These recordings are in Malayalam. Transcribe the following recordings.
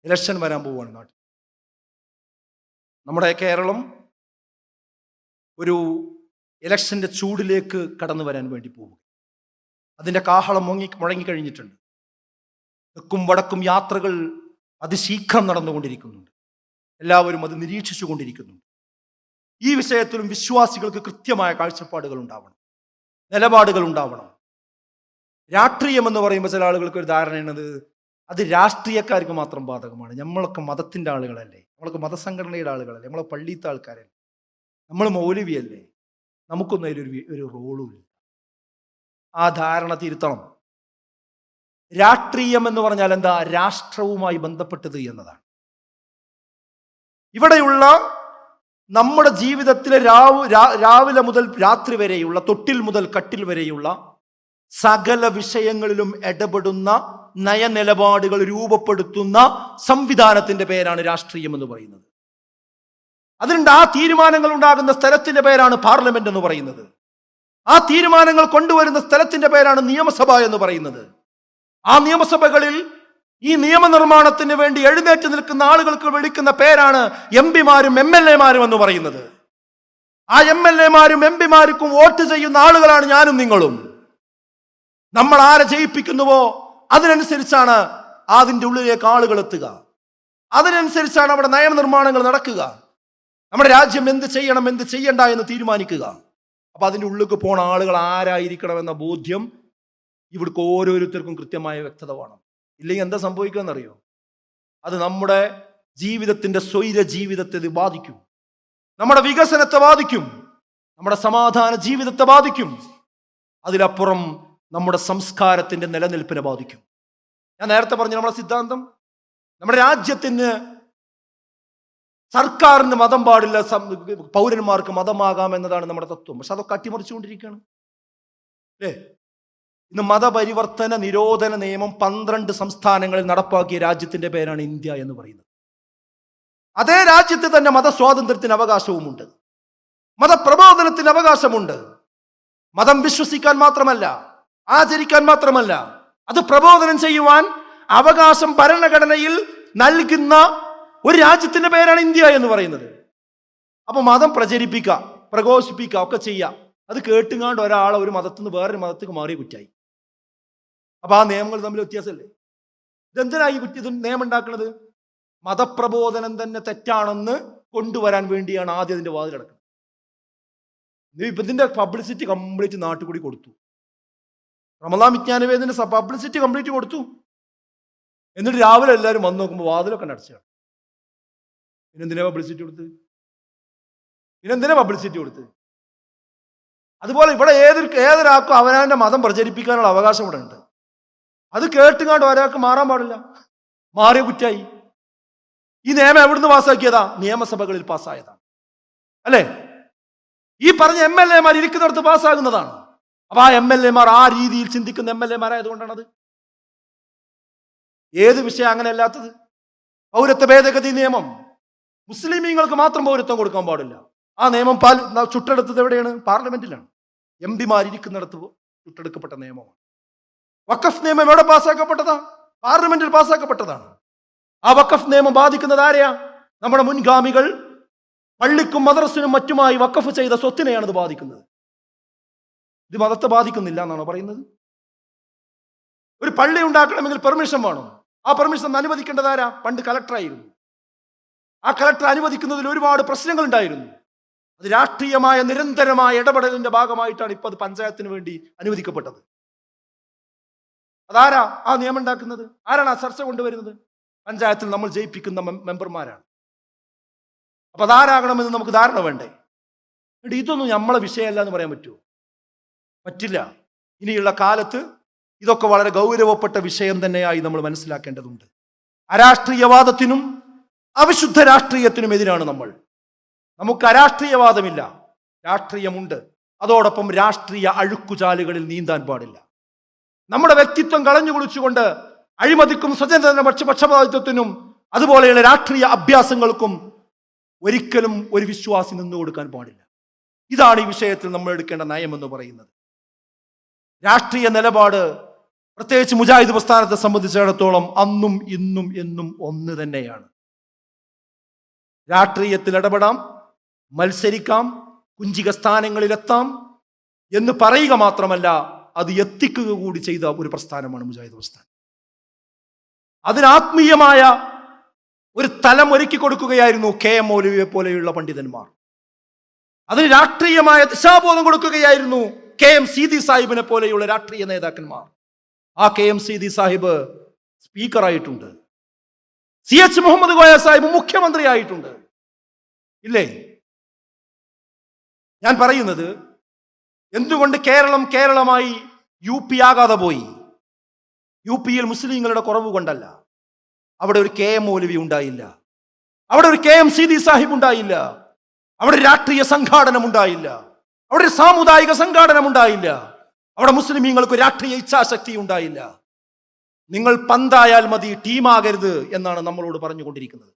ഇലക്ഷൻ വരാൻ പോവുകയാണ് നാട്ടിൽ. നമ്മുടെ കേരളം ഒരു ഇലക്ഷൻ്റെ ചൂടിലേക്ക് കടന്നു വരാൻ വേണ്ടി പോകും. അതിൻ്റെ കാഹളം മുഴങ്ങിക്കഴിഞ്ഞിട്ടുണ്ട്. തെക്കും വടക്കും യാത്രകൾ അതിശീഘ്രം നടന്നുകൊണ്ടിരിക്കുന്നുണ്ട്. എല്ലാവരും അത് നിരീക്ഷിച്ചു കൊണ്ടിരിക്കുന്നുണ്ട്. ഈ വിഷയത്തിലും വിശ്വാസികൾക്ക് കൃത്യമായ കാഴ്ചപ്പാടുകൾ ഉണ്ടാവണം, നിലപാടുകൾ ഉണ്ടാവണം. രാഷ്ട്രീയം എന്ന് പറയുമ്പോൾ ചില ആളുകൾക്ക് ഒരു ധാരണയുള്ളത് അത് രാഷ്ട്രീയക്കാർക്ക് മാത്രം ബാധകമാണ്. നമ്മളൊക്കെ മതത്തിൻ്റെ ആളുകളല്ലേ, നമ്മളൊക്കെ മതസംഘടനയുടെ ആളുകളല്ലേ, നമ്മളെ പള്ളിയത്തെ ആൾക്കാരല്ലേ, നമ്മൾ മൗലവിയല്ലേ, നമുക്കൊന്നും അതിലൊരു റോളും ഇല്ല. ആ ധാരണ തിരുത്തണം. രാഷ്ട്രീയം എന്ന് പറഞ്ഞാൽ എന്താ? രാഷ്ട്രവുമായി ബന്ധപ്പെട്ടത് എന്നതാണ്. ഇവിടെയുള്ള നമ്മുടെ ജീവിതത്തിലെ രാവിലെ മുതൽ രാത്രി വരെയുള്ള, തൊട്ടിൽ മുതൽ കട്ടിൽ വരെയുള്ള സകല വിഷയങ്ങളിലും ഇടപെടുന്ന നയനിലപാടുകൾ രൂപപ്പെടുത്തുന്ന സംവിധാനത്തിന്റെ പേരാണ് രാഷ്ട്രീയം എന്ന് പറയുന്നത്. അതിനുണ്ട് ആ തീരുമാനങ്ങൾ ഉണ്ടാകുന്ന സ്ഥലത്തിന്റെ പേരാണ് പാർലമെന്റ് എന്ന് പറയുന്നത്. ആ തീരുമാനങ്ങൾ കൊണ്ടുവരുന്ന സ്ഥലത്തിന്റെ പേരാണ് നിയമസഭ എന്ന് പറയുന്നത്. ആ നിയമസഭകളിൽ ഈ നിയമനിർമ്മാണത്തിന് വേണ്ടി എഴുന്നേറ്റ് നിൽക്കുന്ന ആളുകൾക്ക് വിളിക്കുന്ന പേരാണ് എംപിമാരും MLA-മാരും എന്ന് പറയുന്നത്. ആ MLA-മാരും MP-മാർക്കും വോട്ട് ചെയ്യുന്ന ആളുകളാണ് ഞാനും നിങ്ങളും. നമ്മൾ ആരെ ജയിപ്പിക്കുന്നുവോ അതിനനുസരിച്ചാണ് അതിൻ്റെ ഉള്ളിലേക്ക് ആളുകൾ എത്തുക. അതിനനുസരിച്ചാണ് അവിടെ നിയമനിർമ്മാണങ്ങൾ നടക്കുക. നമ്മുടെ രാജ്യം എന്ത് ചെയ്യണം, എന്ത് ചെയ്യണ്ട എന്ന് തീരുമാനിക്കുക. അപ്പൊ അതിൻ്റെ ഉള്ളിലേക്ക് പോണ ആളുകൾ ആരായിരിക്കണമെന്ന ബോധ്യം ഇവിടേക്ക് ഓരോരുത്തർക്കും കൃത്യമായ വ്യക്തത വേണം. ഇല്ലെങ്കിൽ എന്താ സംഭവിക്കുക എന്നറിയോ? അത് നമ്മുടെ ജീവിതത്തിന്റെ സ്വൈര ജീവിതത്തെ ബാധിക്കും, നമ്മുടെ വികസനത്തെ ബാധിക്കും, നമ്മുടെ സമാധാന ജീവിതത്തെ ബാധിക്കും, അതിലപ്പുറം നമ്മുടെ സംസ്കാരത്തിന്റെ നിലനിൽപ്പിനെ ബാധിക്കും. ഞാൻ നേരത്തെ പറഞ്ഞു, നമ്മുടെ സിദ്ധാന്തം, നമ്മുടെ രാജ്യത്തിന് സർക്കാരിന് മതം പാടില്ല, പൗരന്മാർക്ക് മതമാകാം എന്നതാണ് നമ്മുടെ തത്വം. പക്ഷെ അതൊക്കെ അട്ടിമറിച്ചുകൊണ്ടിരിക്കുകയാണ് അല്ലേ? ഇന്ന് മതപരിവർത്തന നിരോധന നിയമം 12 സംസ്ഥാനങ്ങളിൽ നടപ്പാക്കിയ രാജ്യത്തിന്റെ പേരാണ് ഇന്ത്യ എന്ന് പറയുന്നത്. അതേ രാജ്യത്ത് തന്നെ മതസ്വാതന്ത്ര്യത്തിന് അവകാശവുമുണ്ട്, മതപ്രബോധനത്തിന് അവകാശമുണ്ട്. മതം വിശ്വസിക്കാൻ മാത്രമല്ല, ആചരിക്കാൻ മാത്രമല്ല, അത് പ്രബോധനം ചെയ്യുവാൻ അവകാശം ഭരണഘടനയിൽ നൽകുന്ന ഒരു രാജ്യത്തിന്റെ പേരാണ് ഇന്ത്യ എന്ന് പറയുന്നത്. അപ്പൊ മതം പ്രചരിപ്പിക്കുക, പ്രഘോഷിപ്പിക്കുക ഒക്കെ ചെയ്യാം. അത് കേട്ടുങ്ങാണ്ട് ഒരാളെ ഒരു മതത്തിൽ നിന്ന് വേറൊരു മതത്തേക്ക് മാറിയ കുറ്റായി. അപ്പൊ ആ നിയമങ്ങൾ തമ്മിൽ വ്യത്യാസമല്ലേ? ഇതെന്തിനായി ഇത് നിയമം ഉണ്ടാക്കുന്നത്? മതപ്രബോധനം തന്നെ തെറ്റാണെന്ന് കൊണ്ടുവരാൻ വേണ്ടിയാണ് ആദ്യം അതിന്റെ വാതിലടക്കുന്നത്. ഇപ്പൊ ഇതിന്റെ പബ്ലിസിറ്റി കംപ്ലീറ്റ് നാട്ടിൽ കൂടി കൊടുത്തു. റമദാൻ വിജ്ഞാനവേദിന്റെ പബ്ലിസിറ്റി കംപ്ലീറ്റ് കൊടുത്തു. എന്നിട്ട് രാവിലെ എല്ലാവരും വന്ന് നോക്കുമ്പോൾ വാതിലൊക്കെ അടച്ചാണ്. പിന്നെന്തിനാ പബ്ലിസിറ്റി കൊടുത്ത്? അതുപോലെ ഇവിടെ ഏതൊരാൾക്കും അവനവന്റെ മതം പ്രചരിപ്പിക്കാനുള്ള അവകാശം ഇവിടെ ഉണ്ട്. അത് കേട്ടുകാണ്ട് ഒരാൾക്ക് മാറാൻ പാടില്ല, മാറിയ കുറ്റായി. ഈ നിയമം എവിടുന്ന് പാസ്സാക്കിയതാ? നിയമസഭകളിൽ പാസ്സായതാണ് അല്ലേ? ഈ പറഞ്ഞ MLA-മാർ ഇരിക്കുന്നിടത്ത് പാസ്സാകുന്നതാണ്. അപ്പൊ ആ MLA-മാർ ആ രീതിയിൽ ചിന്തിക്കുന്ന MLA-മാരായതുകൊണ്ടാണത്. ഏത് വിഷയം അങ്ങനെ അല്ലാത്തത്? പൗരത്വ ഭേദഗതി നിയമം, മുസ്ലിമീങ്ങൾക്ക് മാത്രം പൗരത്വം കൊടുക്കാൻ പാടില്ല. ആ നിയമം ചുട്ടെടുത്തത് എവിടെയാണ്? പാർലമെന്റിലാണ്. MP-മാർ ഇരിക്കുന്നിടത്ത് ചുട്ടെടുക്കപ്പെട്ട നിയമമാണ്. വഖഫ് നിയമം എവിടെ പാസ്സാക്കപ്പെട്ടതാ? പാർലമെന്റിൽ പാസ്സാക്കപ്പെട്ടതാണ്. ആ വഖഫ് നിയമം ബാധിക്കുന്നത് ആരെയാ? നമ്മുടെ മുൻഗാമികൾ പള്ളിക്കും മദ്രസിനും മറ്റുമായി വഖഫ് ചെയ്ത സ്വത്തിനെയാണ് ഇത് ബാധിക്കുന്നത്. ഇത് മതത്തെ ബാധിക്കുന്നില്ല എന്നാണോ പറയുന്നത്? ഒരു പള്ളി ഉണ്ടാക്കണമെങ്കിൽ പെർമിഷൻ വേണം. ആ പെർമിഷൻ അനുവദിക്കേണ്ടത് ആരാ? പണ്ട് കലക്ടറായിരുന്നു. ആ കലക്ടർ അനുവദിക്കുന്നതിൽ ഒരുപാട് പ്രശ്നങ്ങൾ ഉണ്ടായിരുന്നു. അത് രാഷ്ട്രീയമായ നിരന്തരമായ ഇടപെടലിന്റെ ഭാഗമായിട്ടാണ് ഇപ്പൊ അത് പഞ്ചായത്തിന് വേണ്ടി അനുവദിക്കപ്പെട്ടത്. അതാരാ ആ നിയമം ഉണ്ടാക്കുന്നത്? ആരാണ് ആ ചർച്ച കൊണ്ടുവരുന്നത്? പഞ്ചായത്തിൽ നമ്മൾ ജയിപ്പിക്കുന്ന മെമ്പർമാരാണ്. അപ്പൊ അതാരാകണമെന്ന് നമുക്ക് ധാരണ വേണ്ടേ? ഇതൊന്നും നമ്മളെ വിഷയമല്ല എന്ന് പറയാൻ പറ്റുമോ? പറ്റില്ല. ഇനിയുള്ള കാലത്ത് ഇതൊക്കെ വളരെ ഗൗരവപ്പെട്ട വിഷയം തന്നെയായി നമ്മൾ മനസ്സിലാക്കേണ്ടതുണ്ട്. അരാഷ്ട്രീയവാദത്തിനും അവിശുദ്ധ രാഷ്ട്രീയത്തിനും എതിരാണ് നമ്മൾ. നമുക്ക് അരാഷ്ട്രീയവാദമില്ല, രാഷ്ട്രീയമുണ്ട്. അതോടൊപ്പം രാഷ്ട്രീയ അഴുക്കുചാലുകളിൽ നീന്താൻ പാടില്ല. നമ്മുടെ വ്യക്തിത്വം കളഞ്ഞു കുളിച്ചുകൊണ്ട് അഴിമതിക്കും സ്വതന്ത്ര പക്ഷപാതിത്വത്തിനും അതുപോലെയുള്ള രാഷ്ട്രീയ അഭ്യാസങ്ങൾക്കും ഒരിക്കലും ഒരു വിശ്വാസി നിന്നു കൊടുക്കാൻ പാടില്ല. ഇതാണ് ഈ വിഷയത്തിൽ നമ്മൾ എടുക്കേണ്ട നയം എന്ന് പറയുന്നത്. രാഷ്ട്രീയ നിലപാട് പ്രത്യേകിച്ച് മുജാഹിദ് പ്രസ്ഥാനത്തെ സംബന്ധിച്ചിടത്തോളം അന്നും ഇന്നും എന്നും ഒന്ന് തന്നെയാണ്. രാഷ്ട്രീയത്തിൽ ഇടപെടാം, മത്സരിക്കാം, കുഞ്ചിക സ്ഥാനങ്ങളിലെത്താം എന്ന് പറയുക മാത്രമല്ല അത് എത്തിക്കുക കൂടി ചെയ്ത ഒരു പ്രസ്ഥാനമാണ് മുജാഹിദ് പ്രസ്ഥാനം. അതിന് ആത്മീയമായ ഒരു തലം ഒരുക്കി കൊടുക്കുകയായിരുന്നു KM മൗലവിയെ പോലെയുള്ള പണ്ഡിതന്മാർ. അതിന് രാഷ്ട്രീയമായ ദിശാബോധം കൊടുക്കുകയായിരുന്നു KM സീതി സാഹിബിനെ പോലെയുള്ള രാഷ്ട്രീയ നേതാക്കന്മാർ. ആ KM സീതി സാഹിബ് സ്പീക്കറായിട്ടുണ്ട്, CH മുഹമ്മദ് കോയ സാഹിബ് മുഖ്യമന്ത്രി ആയിട്ടുണ്ട്, ഇല്ലേ? ഞാൻ പറയുന്നത് എന്തുകൊണ്ട് കേരളമായി UP ആകാതെ പോയി? UPയിൽ മുസ്ലിങ്ങളുടെ കുറവ് കൊണ്ടല്ല. അവിടെ ഒരു KM മൗലവി ഉണ്ടായില്ല, അവിടെ ഒരു KM സീതി സാഹിബ് ഉണ്ടായില്ല, അവിടെ രാഷ്ട്രീയ സംഘാടനം ഉണ്ടായില്ല, അവിടെ ഒരു സാമുദായിക സംഘാടനം ഉണ്ടായില്ല, അവിടെ മുസ്ലിമീങ്ങൾക്ക് രാഷ്ട്രീയ ഇച്ഛാശക്തി ഉണ്ടായില്ല. നിങ്ങൾ പന്തായാൽ മതി, ടീമാകരുത് എന്നാണ് നമ്മളോട് പറഞ്ഞുകൊണ്ടിരിക്കുന്നത്.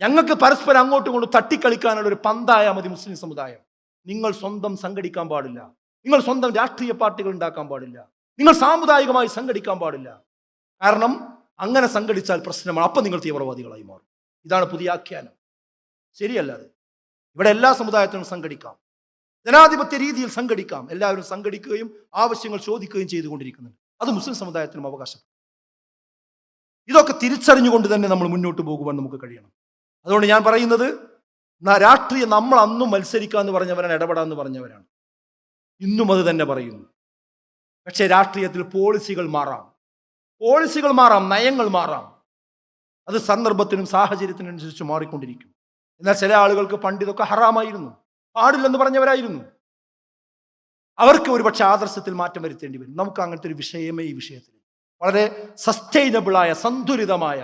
ഞങ്ങൾക്ക് പരസ്പരം അങ്ങോട്ടും ഇങ്ങോട്ടും തട്ടിക്കളിക്കാനുള്ള ഒരു പന്തായാൽ മതി മുസ്ലിം സമുദായം. നിങ്ങൾ സ്വന്തം സംഘടിക്കാൻ പാടില്ല, നിങ്ങൾ സ്വന്തം രാഷ്ട്രീയ പാർട്ടികൾ ഉണ്ടാക്കാൻ പാടില്ല, നിങ്ങൾ സാമുദായികമായി സംഘടിക്കാൻ പാടില്ല. കാരണം അങ്ങനെ സംഘടിച്ചാൽ പ്രശ്നമാണ്, അപ്പം നിങ്ങൾ തീവ്രവാദികളായി മാറും. ഇതാണ് പുതിയ ആഖ്യാനം. ശരിയല്ല അത്. ഇവിടെ എല്ലാ സമുദായത്തിനും സംഘടിക്കാം, ജനാധിപത്യ രീതിയിൽ സംഘടിക്കാം, എല്ലാവരും സംഘടിക്കുകയും ആവശ്യങ്ങൾ ചോദിക്കുകയും ചെയ്തുകൊണ്ടിരിക്കുന്നുണ്ട്. അത് മുസ്ലിം സമുദായത്തിനും അവകാശം. ഇതൊക്കെ തിരിച്ചറിഞ്ഞുകൊണ്ട് തന്നെ നമ്മൾ മുന്നോട്ട് പോകുവാൻ നമുക്ക് കഴിയണം. അതുകൊണ്ട് ഞാൻ പറയുന്നത്, രാഷ്ട്രീയം നമ്മൾ അന്നും മത്സരിക്കാന്ന് പറഞ്ഞവരാണ്, ഇടപെടാന്ന് പറഞ്ഞവരാണ്, ഇന്നും അത് തന്നെ പറയുന്നു. പക്ഷേ രാഷ്ട്രീയത്തിൽ പോളിസികൾ മാറാം, നയങ്ങൾ മാറാം. അത് സന്ദർഭത്തിനും സാഹചര്യത്തിനും അനുസരിച്ച് മാറിക്കൊണ്ടിരിക്കും. എന്നാൽ ചില ആളുകൾക്ക് പണ്ട് ഇതൊക്കെ ഹറാമായിരുന്നു, പാടില്ലെന്ന് പറഞ്ഞവരായിരുന്നു. അവർക്ക് ഒരുപക്ഷെ ആദർശത്തിൽ മാറ്റം വരുത്തേണ്ടി വരും. നമുക്ക് അങ്ങനത്തെ ഒരു വിഷയമേ ഈ വിഷയത്തിൽ. വളരെ സസ്റ്റൈനബിളായ, സന്തുലിതമായ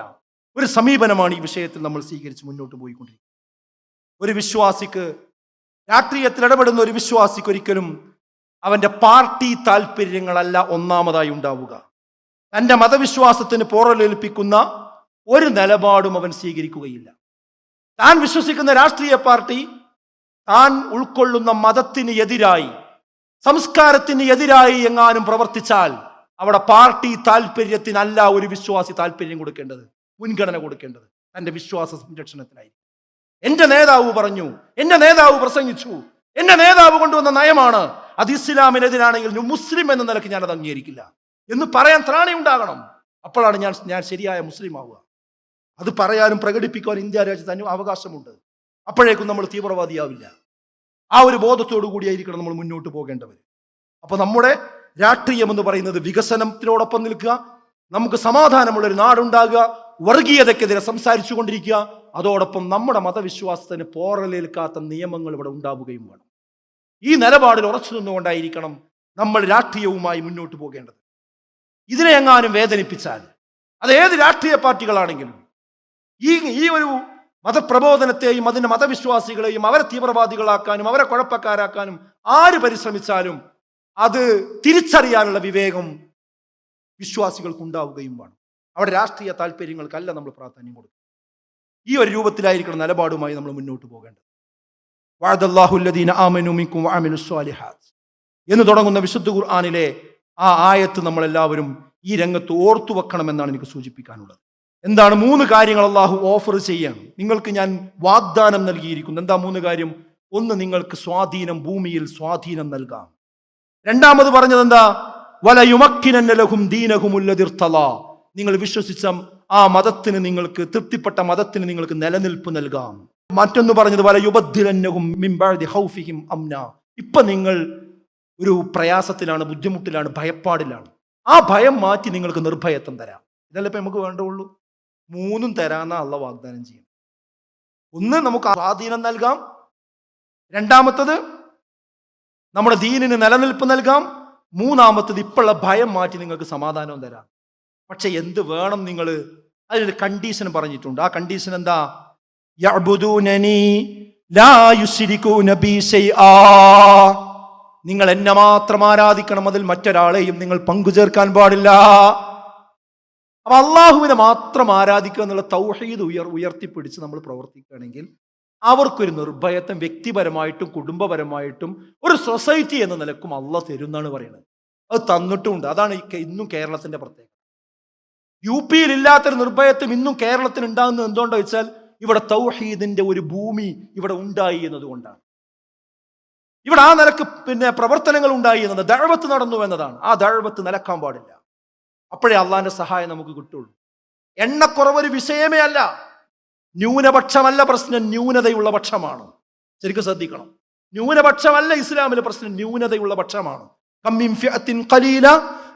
ഒരു സമീപനമാണ് ഈ വിഷയത്തിൽ നമ്മൾ സ്വീകരിച്ച് മുന്നോട്ട് പോയിക്കൊണ്ടിരിക്കുന്നത്. ഒരു വിശ്വാസിക്ക്, രാഷ്ട്രീയത്തിൽ ഇടപെടുന്ന ഒരു വിശ്വാസിക്ക് ഒരിക്കലും അവന്റെ പാർട്ടി താല്പര്യങ്ങളല്ല ഒന്നാമതായി ഉണ്ടാവുക. തൻ്റെ മതവിശ്വാസത്തിന് പോറലേൽപ്പിക്കുന്ന ഒരു നിലപാടും അവൻ സ്വീകരിക്കുകയില്ല. താൻ വിശ്വസിക്കുന്ന രാഷ്ട്രീയ പാർട്ടി താൻ ഉൾക്കൊള്ളുന്ന മതത്തിന് എതിരായി, സംസ്കാരത്തിന് എതിരായി എങ്ങാനും പ്രവർത്തിച്ചാൽ അവിടെ പാർട്ടി താല്പര്യത്തിനല്ല ഒരു വിശ്വാസി താല്പര്യം കൊടുക്കേണ്ടത്, മുൻഗണന കൊടുക്കേണ്ടത് തൻ്റെ വിശ്വാസ സംരക്ഷണത്തിനായി. എൻ്റെ നേതാവ് പറഞ്ഞു, എൻ്റെ നേതാവ് പ്രസംഗിച്ചു, എൻ്റെ നേതാവ് കൊണ്ടുവന്ന നയമാണ്, അത് ഇസ്ലാമിനെതിരാണെങ്കിൽ മുസ്ലിം എന്ന നിലയ്ക്ക് ഞാനത് അംഗീകരിക്കില്ല എന്ന് പറയാൻ ത്രാണി ഉണ്ടാകണം. അപ്പോഴാണ് ഞാൻ ശരിയായ മുസ്ലിം ആവുക. അത് പറയാനും പ്രകടിപ്പിക്കാനും ഇന്ത്യ രാജ്യത്തിന് അവകാശമുണ്ട്. അപ്പോഴേക്കും നമ്മൾ തീവ്രവാദിയാവില്ല. ആ ഒരു ബോധത്തോടു കൂടിയായിരിക്കണം നമ്മൾ മുന്നോട്ട് പോകേണ്ടവർ. അപ്പൊ നമ്മുടെ രാഷ്ട്രീയം എന്ന് പറയുന്നത് വികസനത്തിനോടൊപ്പം നിൽക്കുക, നമുക്ക് സമാധാനമുള്ളൊരു നാടുണ്ടാകുക, വർഗീയതയ്ക്കെതിരെ സംസാരിച്ചു കൊണ്ടിരിക്കുക, അതോടൊപ്പം നമ്മുടെ മതവിശ്വാസത്തിന് പോറലേൽക്കാത്ത നിയമങ്ങൾ ഇവിടെ ഉണ്ടാവുകയും വേണം. ഈ നിലപാടിൽ ഉറച്ചു നിന്നുകൊണ്ടായിരിക്കണം നമ്മൾ രാഷ്ട്രീയവുമായി മുന്നോട്ട് പോകേണ്ടത്. ഇതിനെ എങ്ങാനും വേദനിപ്പിച്ചാൽ, അത് ഏത് രാഷ്ട്രീയ പാർട്ടികളാണെങ്കിലും, ഈ ഒരു മതപ്രബോധനത്തെയും അതിൻ്റെ മതവിശ്വാസികളെയും അവരെ തീവ്രവാദികളാക്കാനും അവരെ കുഴപ്പക്കാരാക്കാനും ആര് പരിശ്രമിച്ചാലും അത് തിരിച്ചറിയാനുള്ള വിവേകം വിശ്വാസികൾക്ക് ഉണ്ടാവുകയും വേണം. അവിടെ രാഷ്ട്രീയ താല്പര്യങ്ങൾക്കല്ല നമ്മൾ പ്രാധാന്യം കൊടുക്കുക. ഈ ഒരു രൂപത്തിലായിരിക്കണം നിലപാടുമായി നമ്മൾ മുന്നോട്ട് പോകേണ്ടത്. വഅദല്ലാഹുല്ലദീന ആമനൂ മിൻകും വഅമിലുസ് സ്വാലിഹാത്ത് എന്ന് തുടങ്ങുന്ന വിശുദ്ധ ഖുർആനിലെ ആ ആയത്ത് നമ്മളെല്ലാവരും ഈ രംഗത്ത് ഓർത്തു വെക്കണമെന്നാണ് എനിക്ക് സൂചിപ്പിക്കാനുള്ളത്. എന്താണ് 3 കാര്യങ്ങൾ അള്ളാഹു ഓഫർ ചെയ്യാണ്? നിങ്ങൾക്ക് ഞാൻ വാഗ്ദാനം നൽകിയിരിക്കുന്നു. എന്താ 3 കാര്യം? ഒന്ന്, നിങ്ങൾക്ക് സ്വാധീനം, ഭൂമിയിൽ സ്വാധീനം നൽകാം. രണ്ടാമത് പറഞ്ഞത് എന്താ? വലയുമക്കിനന്ന ലഹും ദീനഹും ഉല്ലദി ഇർതളാ, നിങ്ങൾ വിശ്വസിച്ച ആ മതത്തിന്, നിങ്ങൾക്ക് തൃപ്തിപ്പെട്ട മതത്തിന് നിങ്ങൾക്ക് നിലനിൽപ്പ് നൽകാം. മറ്റൊന്ന് പറഞ്ഞത് വലയുബദ്ദിലന്നഹും മിൻ ബഅദി ഖൗഫിഹിം അംനാ, ഇപ്പൊ നിങ്ങൾ ഒരു പ്രയാസത്തിലാണ്, ബുദ്ധിമുട്ടിലാണ്, ഭയപ്പാടിലാണ്, ആ ഭയം മാറ്റി നിങ്ങൾക്ക് നിർഭയത്വം തരാം. ഇതല്ലേ ഇപ്പൊ നമുക്ക് വേണ്ടുള്ളൂ. 3 തരാന്ന അള്ളാഹു വാഗ്ദാനം ചെയ്യും. ഒന്ന്, നമുക്ക് സ്വാധീനം നൽകാം. രണ്ടാമത്തത്, നമ്മുടെ ദീനിന് നിലനിൽപ്പ് നൽകാം. മൂന്നാമത്തത്, ഇപ്പോഴുള്ള ഭയം മാറ്റി നിങ്ങൾക്ക് സമാധാനവും തരാം. പക്ഷെ എന്ത് വേണം? നിങ്ങൾ അതിനൊരു കണ്ടീഷൻ പറഞ്ഞിട്ടുണ്ട്. ആ കണ്ടീഷൻ എന്താ? യഅ്ബുദൂനനി ലാ യുശ്രികൂന ബി ശൈആ, നിങ്ങൾ എന്നെ മാത്രം ആരാധിക്കണം, അതിൽ മറ്റൊരാളെയും നിങ്ങൾ പങ്കുചേർക്കാൻ പാടില്ല. അപ്പൊ അള്ളാഹുവിനെ മാത്രം ആരാധിക്കുക എന്നുള്ള തൗഹീദ് ഉയർത്തിപ്പിടിച്ച് നമ്മൾ പ്രവർത്തിക്കുകയാണെങ്കിൽ അവർക്കൊരു നിർഭയത്വം വ്യക്തിപരമായിട്ടും കുടുംബപരമായിട്ടും ഒരു സൊസൈറ്റി എന്ന നിലക്കും അള്ളാഹ് തരുന്നാണ് പറയുന്നത്. അത് തന്നിട്ടുമുണ്ട്. അതാണ് ഇന്നും കേരളത്തിന്റെ പ്രത്യേകത. യു പിയിൽ ഇല്ലാത്തൊരു നിർഭയത്വം ഇന്നും കേരളത്തിന് ഉണ്ടാകുന്നത് എന്തുകൊണ്ടാ വെച്ചാൽ ഇവിടെ തൗഹീദിന്റെ ഒരു ഭൂമി ഇവിടെ ഉണ്ടായി എന്നതുകൊണ്ടാണ്. ഇവിടെ ആ നിലക്ക് പ്രവർത്തനങ്ങൾ ഉണ്ടായി എന്നത്, ദഅവത്ത് നടന്നു എന്നതാണ്. ആ ദഅവത്ത് നിലക്കാൻ പാടില്ല. അപ്പോഴേ അള്ളാന്റെ സഹായം നമുക്ക് കിട്ടുള്ളൂ. എണ്ണക്കുറവൊരു വിഷയമേ അല്ല. ന്യൂനപക്ഷമല്ല പ്രശ്നം, ന്യൂനതയുള്ള പക്ഷമാണ്. ശരിക്കും ശ്രദ്ധിക്കണം. ന്യൂനപക്ഷമല്ല ഇസ്ലാമിലെ പ്രശ്നം, ന്യൂനതയുള്ള പക്ഷമാണ്. കമ്മിൻ ഫിഅത്തിൻ ഖലീല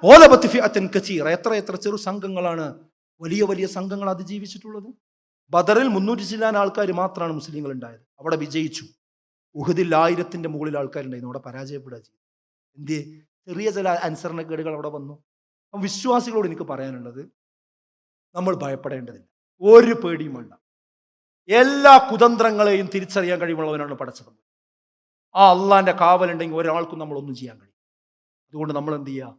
ഗലബത് ഫിഅത്തിൻ കസീറ. എത്ര ചെറു സംഘങ്ങളാണ് വലിയ വലിയ സംഘങ്ങൾ അതിജീവിച്ചിട്ടുള്ളത്. ബദറിൽ 300 ചില്ലാൻ ആൾക്കാർ മാത്രമാണ് മുസ്ലിങ്ങൾ ഉണ്ടായത്. അവിടെ വിജയിച്ചു. ഉഹദിൽ 1000ന്റെ മുകളിൽ ആൾക്കാരുണ്ടായിരുന്നു. അവിടെ പരാജയപ്പെടുക ചെയ്തു. എന്തേ? ചെറിയ ചില അനുസരണക്കേടുകൾ അവിടെ വന്നു. അപ്പം വിശ്വാസികളോട് എനിക്ക് പറയാനുള്ളത്, നമ്മൾ ഭയപ്പെടേണ്ടതില്ല, ഒരു പേടിയും വേണ്ട. എല്ലാ കുതന്ത്രങ്ങളെയും തിരിച്ചറിയാൻ കഴിവുള്ളവനാണ് പടച്ചത്. ആ അള്ളാന്റെ കാവലുണ്ടെങ്കിൽ ഒരാൾക്കും നമ്മളൊന്നും ചെയ്യാൻ കഴിയും. അതുകൊണ്ട് നമ്മൾ എന്ത് ചെയ്യുക?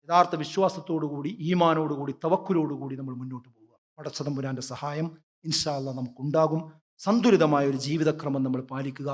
യഥാർത്ഥ വിശ്വാസത്തോടുകൂടി, ഈമാനോടുകൂടി, തവക്കുലോടുകൂടി നമ്മൾ മുന്നോട്ട് പോവുക. പടച്ചതമ്പുരാന്റെ സഹായം ഇൻഷാ അല്ലാഹ് നമുക്കുണ്ടാകും. സന്തുലിതമായ ഒരു ജീവിതക്രമം നമ്മൾ പാലിക്കുക.